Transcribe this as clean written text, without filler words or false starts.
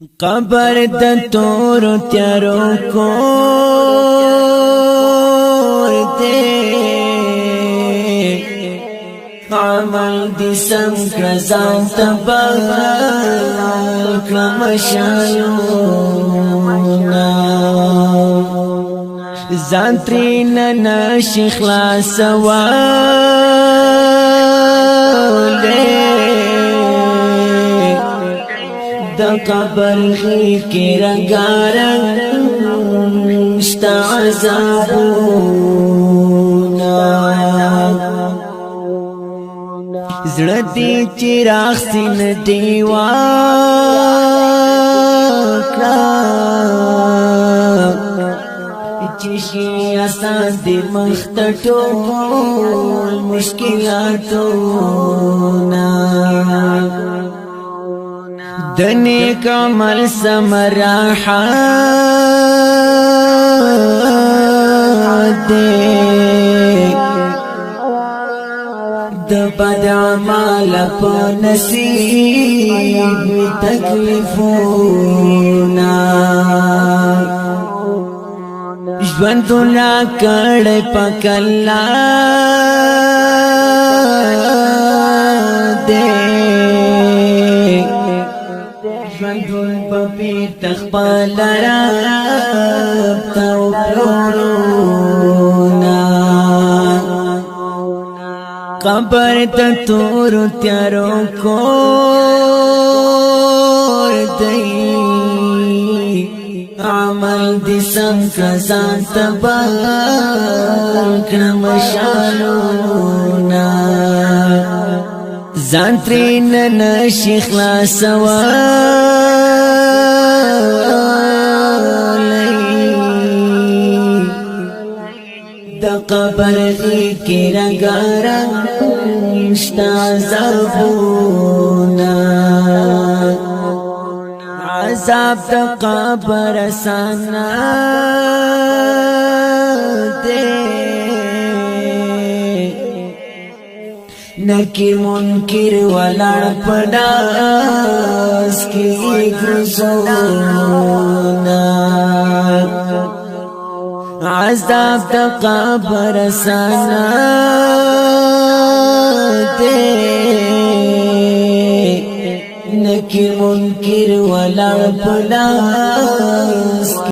قبر د تور تیارو کور دے عمل دی سم کرزان تبال کمشایونا زانترین نشی خلاصوالے دا قبر غی کی رنگارنگ شتا عذابونا زردی چراغ سین دیواکا چشی آسان دی مختٹول مشکلاتونا دنیک عمل سمراحات دے د بد عمل پا نصیب تکلیفونا ژوندونا کڑی پاک اللہ دے ژوندون پپی تخپل رب تاو پرورونا قبر تا تور تیارو کور دی عمل دی سم کزان تبال کرمشالونا زانترین نشی خلاصوالی دا قبر غی کی رنگارنگ شتا عذابونا عذاب دا قبر سانا دے نکی منکر ولڑ پڑاس کی گرزونا عذاب دا قبر سانا دے نکی منکر ولڑ پڑاس